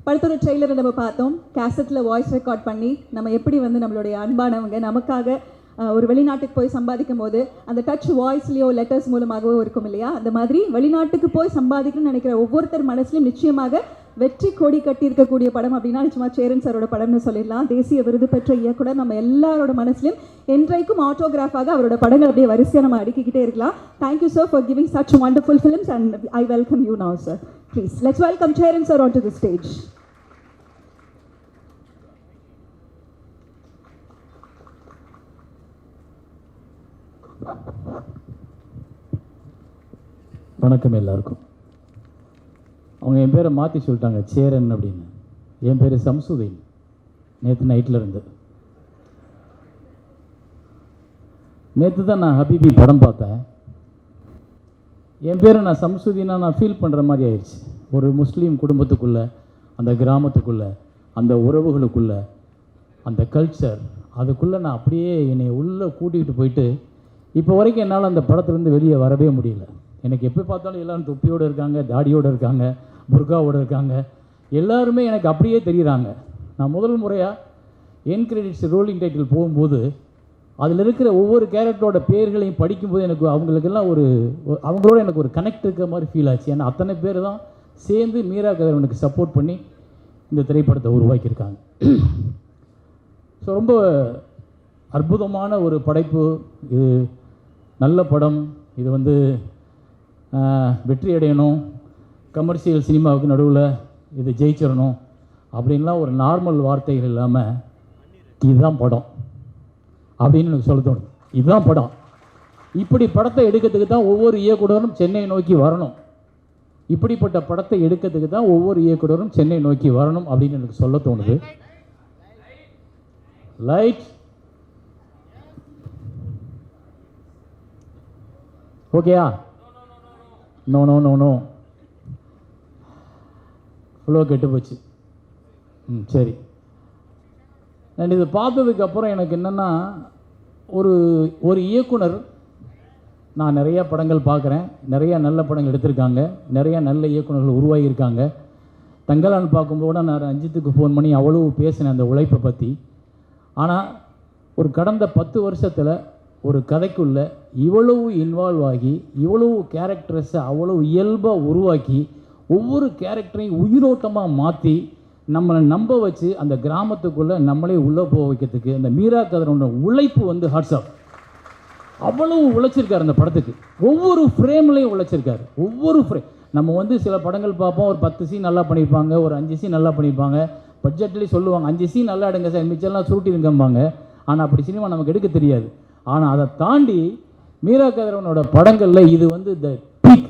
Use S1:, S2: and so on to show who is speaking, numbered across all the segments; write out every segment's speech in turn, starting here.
S1: படத்தோட ட்ரெய்லரை நம்ம பார்த்தோம். கேசட்டில் வாய்ஸ் ரெக்கார்ட் பண்ணி நம்ம எப்படி வந்து நம்மளுடைய அன்பானவங்க நமக்காக ஒரு வெளிநாட்டுக்கு போய் சம்பாதிக்கும் போது அந்த டச் வாய்ஸ்லேயோ லெட்டர்ஸ் மூலமாகவோ இருக்கும் இல்லையா, அந்த மாதிரி வெளிநாட்டுக்கு போய் சம்பாதிக்கணும்னு நினைக்கிற ஒவ்வொருத்தர் மனசுலையும் நிச்சயமாக வெற்றி கொடி கட்டி இருக்கக்கூடிய படம் அப்படின்னா நிச்சயமாக சேரன் சாரோட படம்னு சொல்லிடலாம். தேசிய விருது பெற்ற இயக்குனர் நம்ம எல்லாரோட மனசுலையும் என்றைக்கும் ஆட்டோகிராஃபாக அவரோட படங்கள் அப்படியே வரிசையாக நம்ம அடுக்கிக்கிட்டே இருக்கலாம். Thank you sir for giving such wonderful films and I welcome you now sir. Please let's welcome Cheran sir on to the stage.
S2: வணக்கம் எல்லாருக்கும். அவங்க என் பேரை மாற்றி சொல்லிட்டாங்க சேரன் அப்படின்னு. என் பேர் சம்சுதீன். நேற்று நைட்டில் இருந்து நேற்று தான் நான் ஹபீபி படம் பார்த்தேன். என் பேரை நான் சம்சுதீனாக நான் ஃபீல் பண்ணுற மாதிரி ஆயிடுச்சு. ஒரு முஸ்லீம் குடும்பத்துக்குள்ளே, அந்த கிராமத்துக்குள்ளே, அந்த உறவுகளுக்குள்ளே, அந்த கல்ச்சர் அதுக்குள்ளே நான் அப்படியே என்னை உள்ளே கூட்டிகிட்டு போயிட்டு இப்போ வரைக்கும் என்னால் அந்த படத்துலேருந்து வெளியே வரவே முடியல. எனக்கு எப்போ பார்த்தாலும் எல்லோரும் தொப்பியோடு இருக்காங்க, தாடியோடு இருக்காங்க, புர்காவோடு இருக்காங்க. எல்லாருமே எனக்கு அப்படியே தெரிகிறாங்க. நான் முதல் முறையாக என் கிரெடிட்ஸ் ரோலிங் டைட்டில் போகும்போது அதில் இருக்கிற ஒவ்வொரு கேரக்டரோட பேர்களையும் படிக்கும்போது எனக்கு அவங்களுக்கெல்லாம் அவங்களோட எனக்கு ஒரு கனெக்ட் இருக்கிற மாதிரி ஃபீல் ஆச்சு. ஏன்னா அத்தனை பேர் தான் சேர்ந்து மீரா கதிரவனுக்கு சப்போர்ட் பண்ணி இந்த திரைப்படத்தை உருவாக்கியிருக்காங்க. ஸோ ரொம்ப அற்புதமான ஒரு படைப்பு இது. நல்ல படம். இது வந்து வெற்றி அடையணும், கமர்ஷியல் சினிமாவுக்கு நடுவில் இது ஜெயிச்சிடணும் அப்படின்லாம் ஒரு நார்மல் வார்த்தைகள் இல்லாமல் இதுதான் படம் அப்படின்னு எனக்கு சொல்ல தோணும். இதுதான் படம். இப்படி படத்தை எடுக்கிறதுக்கு தான் ஒவ்வொரு இயக்குனரும் சென்னை நோக்கி வரணும். இப்படிப்பட்ட படத்தை எடுக்கிறதுக்கு தான் ஒவ்வொரு இயக்குனரும் சென்னை நோக்கி வரணும் அப்படின்னு எனக்கு சொல்ல தோணுது. லைட் ஓகேயா? No no no no flow கெட்டு போச்சு. சரி. நான் இதை பார்த்ததுக்கப்புறம் எனக்கு என்னென்னா, ஒரு இயக்குனர், நான் நிறையா படங்கள் பார்க்குறேன், நிறையா நல்ல படங்கள் எடுத்திருக்காங்க, நிறையா நல்ல இயக்குனர்கள் உருவாகியிருக்காங்க. தங்கலான் பார்க்கும்போது நான் ரஞ்சித்துக்கு ஃபோன் பண்ணி அவ்வளோ பேசினேன் அந்த உழைப்பை பற்றி. ஆனால் ஒரு கடந்த 10 வருஷத்தில் ஒரு கதைக்குள்ளே இவ்வளவு இன்வால்வ் ஆகி இவ்வளவு கேரக்டர்ஸை அவ்வளவு இயல்பாக உருவாக்கி ஒவ்வொரு கேரக்டரையும் உயிரோட்டமாக மாற்றி நம்மளை நம்ப வச்சு அந்த கிராமத்துக்குள்ளே நம்மளே உள்ளே போக வைக்கிறதுக்கு அந்த மீரா கதிரவனோட உழைப்பு வந்து ஹாட்ஸ்அப். அவ்வளவு உழைச்சிருக்காரு அந்த படத்துக்கு. ஒவ்வொரு ஃப்ரேம்லையும் உழைச்சிருக்காரு. ஒவ்வொரு ஃப்ரேம். நம்ம வந்து சில படங்கள் பார்ப்போம், ஒரு 10 சீன் நல்லா பண்ணியிருப்பாங்க, ஒரு 5 சீன் நல்லா பண்ணியிருப்பாங்க, பட்ஜெட்லேயும் சொல்லுவாங்க 5 சீன் நல்லா எடுங்க சார், மிச்சம்லாம் சுருட்டிருங்கம்பாங்க. ஆனால் அப்படி சினிமா நமக்கு எடுக்க தெரியாது. ஆனால் அதை தாண்டி மீரா கதிரவனோட படங்களில் இது வந்து த பீக்,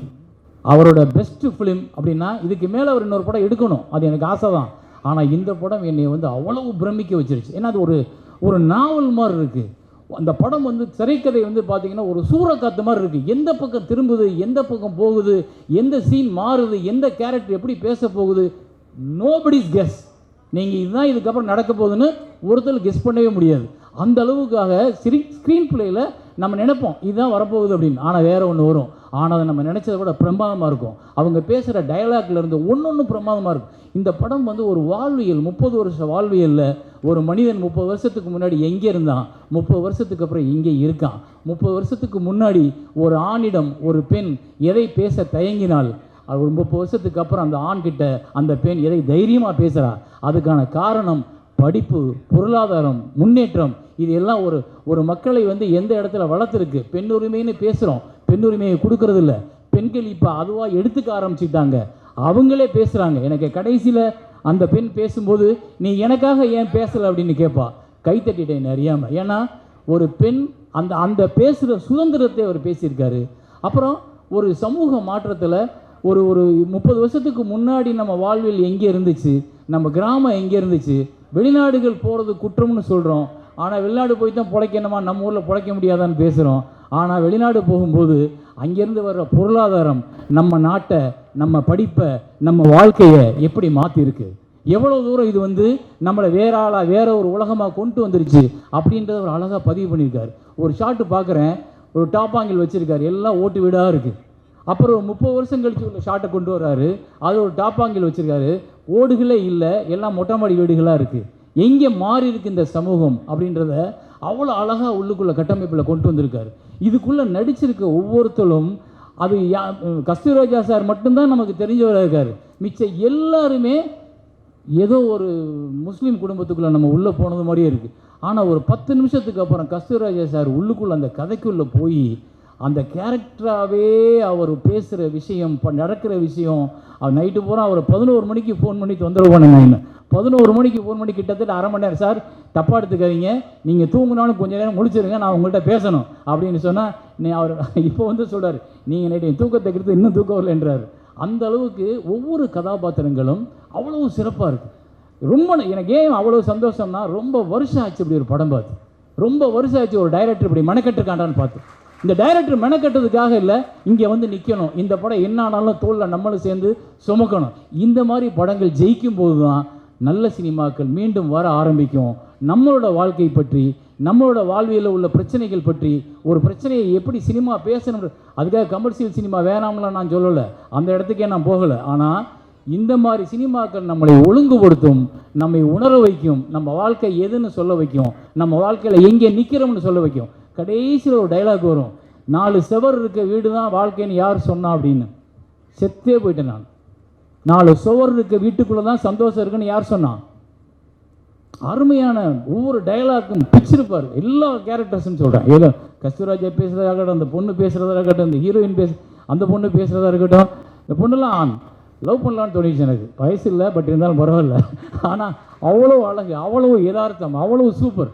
S2: அவரோட பெஸ்ட்டு ஃபிலிம் அப்படின்னா இதுக்கு மேலே அவர் இன்னொரு படம் எடுக்கணும், அது எனக்கு ஆசை தான். ஆனால் இந்த படம் என்னை வந்து அவ்வளவு பிரமிக்க வச்சிருச்சு. ஏன்னா அது ஒரு நாவல் மாதிரி இருக்குது. அந்த படம் வந்து திரைக்கதை வந்து பார்த்திங்கன்னா ஒரு சூறக்காற்று மாதிரி இருக்குது. எந்த பக்கம் திரும்புது, எந்த பக்கம் போகுது, எந்த சீன் மாறுது, எந்த கேரக்டர் எப்படி பேச போகுது, நோபடிஸ் கெஸ். நீங்கள் இதுதான் இதுக்கப்புறம் நடக்க போகுதுன்னு ஒருத்தர் கெஸ் பண்ணவே முடியாது. அந்த அளவுக்காக ஸ்க்ரீன் பிளேயில் நம்ம நினைப்போம் இதுதான் வரப்போகுது அப்படின்னு. ஆனால் வேறு ஒன்று வரும். ஆனால் அதை நம்ம நினச்சதை விட பிரமாதமாக இருக்கும். அவங்க பேசுகிற டயலாக்லேருந்து ஒன்று பிரமாதமாக இருக்கும். இந்த படம் வந்து ஒரு வாழ்வியல், 30 வருஷ வாழ்வியலில் ஒரு மனிதன் 30 வருஷத்துக்கு முன்னாடி எங்கே இருந்தான், 30 வருஷத்துக்கு அப்புறம் இங்கே இருக்கான். 30 வருஷத்துக்கு முன்னாடி ஒரு ஆணிடம் ஒரு பெண் எதை பேச தயங்கினால், அது ஒரு 30 வருஷத்துக்கு அப்புறம் அந்த ஆண்கிட்ட அந்த பெண் எதை தைரியமாக பேசுகிறா. அதுக்கான காரணம் படிப்பு, பொருளாதாரம், முன்னேற்றம். இது எல்லாம் ஒரு மக்களை வந்து எந்த இடத்துல வளர்த்துருக்கு. பெண் உரிமைன்னு பேசுகிறோம், பெண் உரிமையை கொடுக்கறது இல்லை. பெண்கள் இப்போ அதுவாக எடுத்துக்க ஆரம்பிச்சுட்டாங்க, அவங்களே பேசுகிறாங்க. எனக்கு கடைசியில் அந்த பெண் பேசும்போது நீ எனக்காக ஏன் பேசலை அப்படின்னு கேட்பா. கைத்தட்டிட்டேன் அறியாமல். ஏன்னா ஒரு பெண் அந்த பேசுகிற சுதந்திரத்தை அவர் பேசியிருக்காரு. அப்புறம் ஒரு சமூக மாற்றத்தில் ஒரு 30 வருஷத்துக்கு முன்னாடி நம்ம வாழ்வில் எங்கே இருந்துச்சு, நம்ம கிராமம் எங்கே இருந்துச்சு, வெளிநாடுகள் போகிறது குற்றம்னு சொல்கிறோம். ஆனால் வெளிநாடு போய் தான் பிழைக்கணுமா, நம்ம ஊரில் பிழைக்க முடியாதான்னு பேசுகிறோம். ஆனால் வெளிநாடு போகும்போது அங்கேருந்து வர்ற பொருளாதாரம் நம்ம நாட்டை, நம்ம படிப்பை, நம்ம வாழ்க்கையை எப்படி மாற்றிருக்கு, எவ்வளோ தூரம் இது வந்து நம்மளை வேற ஒரு உலகமாக கொண்டு வந்துருச்சு அப்படின்றத ஒரு அழகாக பதிவு பண்ணியிருக்காரு. ஒரு ஷாட்டு பார்க்குறேன், ஒரு டாப் ஆங்கிள் வச்சுருக்காரு, எல்லாம் ஓட்டு வீடாக இருக்குது. அப்புறம் 30 வருஷம் கழிச்சு உள்ள ஷாட்டை கொண்டு வர்றாரு. அது ஒரு டாப்பாங்கில் வச்சுருக்காரு. ஓடுகளே இல்லை, எல்லாம் மொட்டை மாடி வீடுகளாக இருக்குது. எங்கே மாறி இருக்கு இந்த சமூகம் அப்படின்றத அவ்வளோ அழகாக உள்ளுக்குள்ளே கட்டமைப்பில் கொண்டு வந்திருக்காரு. இதுக்குள்ளே நடிச்சிருக்க ஒவ்வொருத்தரும் அது கஸ்தூரிராஜா சார் மட்டும்தான் நமக்கு தெரிஞ்சவராக இருக்கார். மிச்சம் எல்லாருமே ஏதோ ஒரு முஸ்லீம் குடும்பத்துக்குள்ளே நம்ம உள்ளே போனது மாதிரியே இருக்குது. ஆனால் ஒரு 10 நிமிஷத்துக்கு அப்புறம் கஸ்தூரிராஜா சார் உள்ளுக்குள்ளே அந்த கதைக்குள்ளே போய் அந்த கேரக்டராகவே அவர் பேசுகிற விஷயம், நடக்கிற விஷயம், அவர் நைட்டு பூரா அவர் 11 மணிக்கு ஃபோன் பண்ணி தொந்தரவு பண்ணுங்க. இன்னும் 11 மணிக்கு ஃபோன் பண்ணி கிட்டத்தட்ட அரை மணி நேரம், சார் தப்பாக எடுத்துக்காதீங்க, நீங்கள் தூங்கினாலும் கொஞ்சம் நேரம் முடிச்சிருங்க, நான் உங்கள்கிட்ட பேசணும் அப்படின்னு சொன்னால் அவர் இப்போ வந்து சொல்கிறார், நீங்கள் நைட்டு தூக்கத்தை கெடுத்து இன்னும் தூக்கம் வரலன்றார். அந்த அளவுக்கு ஒவ்வொரு கதாபாத்திரங்களும் அவ்வளோ சிறப்பாக இருக்குது. ரொம்ப எனக்கு ஏன் அவ்வளோ சந்தோஷம்னா, ரொம்ப வருஷம் ஆச்சு இப்படி ஒரு படம் பார்த்து, ரொம்ப வருஷம் ஆச்சு ஒரு டைரக்டர் இப்படி மெனக்கட்டுருக்காண்டான்னு பார்த்து. இந்த டைரக்டர் மெனக்கட்டுறதுக்காக இல்லை, இங்கே வந்து நிற்கணும், இந்த படம் என்ன ஆனாலும் தோளில் நம்மளும் சேர்ந்து சுமக்கணும். இந்த மாதிரி படங்கள் ஜெயிக்கும் போது தான் நல்ல சினிமாக்கள் மீண்டும் வர ஆரம்பிக்கும். நம்மளோட வாழ்க்கை பற்றி, நம்மளோட வாழ்வியலில் உள்ள பிரச்சனைகள் பற்றி, ஒரு பிரச்சனையை எப்படி சினிமா பேசணும், அதுக்காக கமர்ஷியல் சினிமா வேணாம்லாம் நான் சொல்லலை, அந்த இடத்துக்கே நான் போகலை. ஆனால் இந்த மாதிரி சினிமாக்கள் நம்மளை ஒழுங்குபடுத்தும், நம்மை உணர வைக்கும், நம்ம வாழ்க்கை எதுன்னு சொல்ல வைக்கும், நம்ம வாழ்க்கையில் எங்கே நிற்கிறோம்னு சொல்ல வைக்கும். கடைசியில் ஒரு டைலாக் வரும், 4 சுவர் இருக்க வீடு தான் வாழ்க்கைன்னு யார் சொன்னா அப்படின்னு. செத்தே போயிட்டேன் நான். 4 சுவர் இருக்க வீட்டுக்குள்ளே தான் சந்தோஷம் இருக்குன்னு யார் சொன்னான்? அருமையான ஒவ்வொரு டைலாக்கும் பிச்சிருப்பார். எல்லா கேரக்டர்ஸ்ன்னு சொல்கிறேன், ஏதோ கஸ்தூராஜா பேசுகிறதா இருக்கட்டும், அந்த பொண்ணு பேசுகிறதா இருக்கட்டும், இந்த ஹீரோயின் அந்த பொண்ணு பேசுகிறதா இருக்கட்டும், இந்த பொண்ணுலாம் லவ் பண்ணலான்னு தோணிச்சு எனக்கு. வயசு இல்லை, பட் இருந்தாலும் பரவாயில்ல. ஆனால் அவ்வளோ அழகு, அவ்வளோ யதார்த்தம், அவ்வளோ சூப்பர்,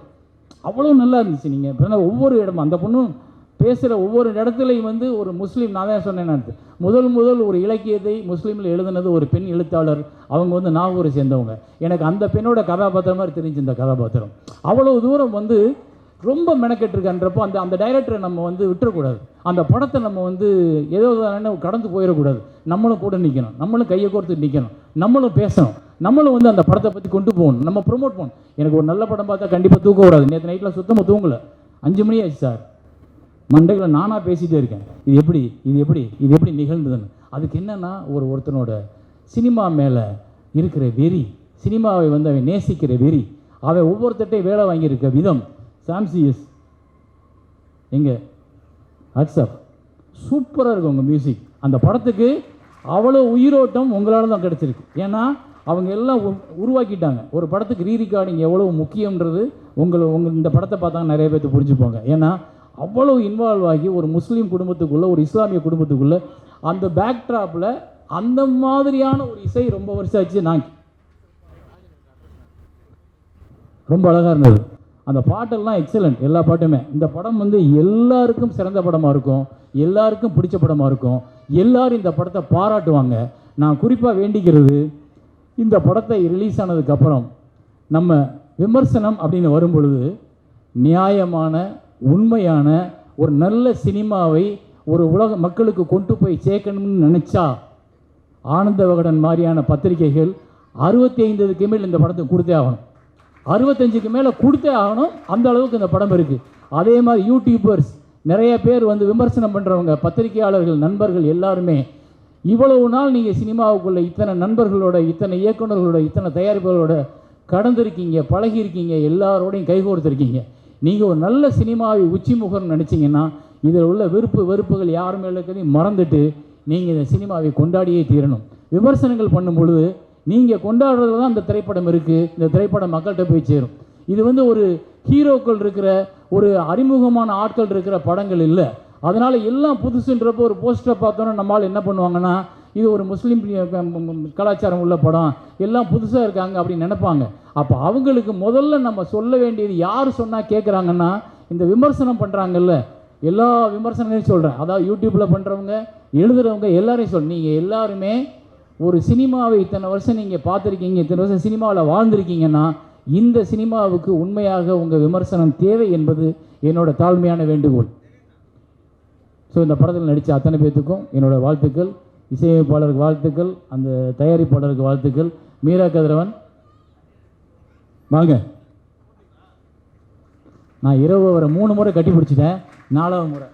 S2: அவ்வளோ நல்லா இருந்துச்சு. நீங்கள் ஒவ்வொரு இடமும் அந்த பொண்ணும் பேசுகிற ஒவ்வொரு இடத்துலையும் வந்து ஒரு முஸ்லீம், நான் தான் சொன்னேன், முதல் ஒரு இலக்கியத்தை முஸ்லீமில் எழுதுனது ஒரு பெண் எழுத்தாளர். அவங்க வந்து நாகூரை சேர்ந்தவங்க. எனக்கு அந்த பெண்ணோட கதாபாத்திரம் மாதிரி தெரிஞ்சு இந்த கதாபாத்திரம். அவ்வளோ தூரம் வந்து ரொம்ப மெனக்கெட்டுருக்கன்றப்போ அந்த அந்த டைரக்டரை நம்ம வந்து விட்டுறக்கூடாது. அந்த படத்தை நம்ம வந்து ஏதோ கடந்து போயிடக்கூடாது. நம்மளும் கூட நிற்கணும், நம்மளும் கையை கோர்த்து நிற்கணும், நம்மளும் பேசணும், நம்மளும் வந்து அந்த படத்தை பற்றி கொண்டு போகணும், நம்ம ப்ரொமோட் பண்ணணும். எனக்கு ஒரு நல்ல படம் பார்த்தா கண்டிப்பாக தூக்க கூடாது. நேற்று நைட்டில் சுத்தமாக தூங்கலை, 5 மணி ஆச்சு சார். மண்டைகளை நானாக பேசிகிட்டே இருக்கேன், இது எப்படி நிகழ்ந்ததுன்னு. அதுக்கு என்னென்னா ஒருத்தனோட சினிமா மேலே இருக்கிற வெறி, சினிமாவை வந்து அவன் நேசிக்கிற வெறி, அவன் ஒவ்வொருத்தட்டையும் வேலை வாங்கியிருக்க விதம். சாம்சிஎஸ் எங்கே வாட்ஸ்அப் சூப்பராக இருக்கும் உங்கள் மியூசிக். அந்த படத்துக்கு அவ்வளோ உயிரோட்டம் உங்களால் தான் கிடச்சிருக்கு. ஏன்னா அவங்க எல்லாம் உருவாக்கிட்டாங்க. ஒரு படத்துக்கு ரீரிகார்டிங் எவ்வளோ முக்கியன்றது உங்கள் இந்த படத்தை பார்த்தாங்க நிறைய பேர்த்து புரிஞ்சுப்போங்க. ஏன்னா அவ்வளோ இன்வால்வ் ஆகி ஒரு முஸ்லீம் குடும்பத்துக்குள்ளே, ஒரு இஸ்லாமிய குடும்பத்துக்குள்ளே, அந்த பேக்ட்ராப்பில் அந்த மாதிரியான ஒரு இசை ரொம்ப வருஷம் ஆச்சு. நான் ரொம்ப அழகாக இருந்தது. அந்த பாட்டெல்லாம் எக்ஸலண்ட், எல்லா பாட்டுமே. இந்த படம் வந்து எல்லாருக்கும் சிறந்த படமாக இருக்கும், எல்லாருக்கும் பிடிச்ச படமாக இருக்கும், எல்லாரும் இந்த படத்தை பாராட்டுவாங்க. நான் குறிப்பாக வேண்டிக்கிறது, இந்த படத்தை ரிலீஸ் ஆனதுக்கப்புறம் நம்ம விமர்சனம் அப்படின்னு வரும் பொழுது நியாயமான, உண்மையான ஒரு நல்ல சினிமாவை ஒரு உலக மக்களுக்கு கொண்டு போய் சேர்க்கணும்னு நினச்சா ஆனந்த விகடன் மாதிரியான பத்திரிகைகள் 65க்கு மேல் இந்த படத்தை கொடுத்தே ஆகணும், 65க்கு மேலே கொடுத்தே ஆகணும். அந்த அளவுக்கு இந்த படம் இருக்குது. அதே மாதிரி யூடியூபர்ஸ் நிறைய பேர் வந்து விமர்சனம் பண்ணுறவங்க, பத்திரிகையாளர்கள், நண்பர்கள் எல்லாருமே இவ்வளவு நாள் நீங்கள் சினிமாவுக்குள்ளே இத்தனை நண்பர்களோட, இத்தனை இயக்குநர்களோட, இத்தனை தயாரிப்புகளோட கடந்திருக்கீங்க, பழகியிருக்கீங்க, எல்லாரோடையும் கைகோர்த்துருக்கீங்க. நீங்கள் ஒரு நல்ல சினிமாவை உச்சிமுகம்னு நினச்சிங்கன்னா இதில் உள்ள வெறுப்புகள் யார் மேலே இருக்கிறதையும் மறந்துட்டு நீங்கள் இந்த சினிமாவை கொண்டாடியே தீரணும். விமர்சனங்கள் பண்ணும் பொழுது நீங்கள் கொண்டாடுறதுல தான் இந்த திரைப்படம் இருக்குது, இந்த திரைப்படம் மக்கள்கிட்ட போய் சேரும். இது வந்து ஒரு ஹீரோக்கள் இருக்கிற, ஒரு அறிமுகமான ஆட்கள் இருக்கிற படங்கள் இல்லை. அதனால் எல்லாம் புதுசுன்றப்போ ஒரு போஸ்டரை பார்த்தோன்னா நம்மளால் என்ன பண்ணுவாங்கன்னா, இது ஒரு முஸ்லீம் கலாச்சாரம் உள்ள படம், எல்லாம் புதுசாக இருக்காங்க அப்படின்னு நினைப்பாங்க. அப்போ அவங்களுக்கு முதல்ல நம்ம சொல்ல வேண்டியது, யார் சொன்னால் கேட்குறாங்கன்னா, இந்த விமர்சனம் பண்ணுறாங்கல்ல, எல்லா விமர்சனங்களையும் சொல்கிறேன், அதாவது யூடியூப்பில் பண்ணுறவங்க, எழுதுகிறவங்க எல்லாரையும் நீங்கள் எல்லாருமே ஒரு சினிமாவை இத்தனை வருஷம் நீங்கள் பார்த்துருக்கீங்க, இத்தனை வருஷம் சினிமாவில் வாழ்ந்திருக்கீங்கன்னா இந்த சினிமாவுக்கு உண்மையாக உங்கள் விமர்சனம் தேவை என்பது என்னோட தாழ்மையான வேண்டுகோள். ஸோ இந்த படத்தில் நடித்த அத்தனை பேர்த்துக்கும் என்னோட வாழ்த்துக்கள், இசையமைப்பாளருக்கு வாழ்த்துக்கள், அந்த தயாரிப்பாளருக்கு வாழ்த்துக்கள். மீரா கதிரவன் வாங்க. நான் இரவு வர 3 முறை கட்டி பிடிச்சிட்டேன், 4வது முறை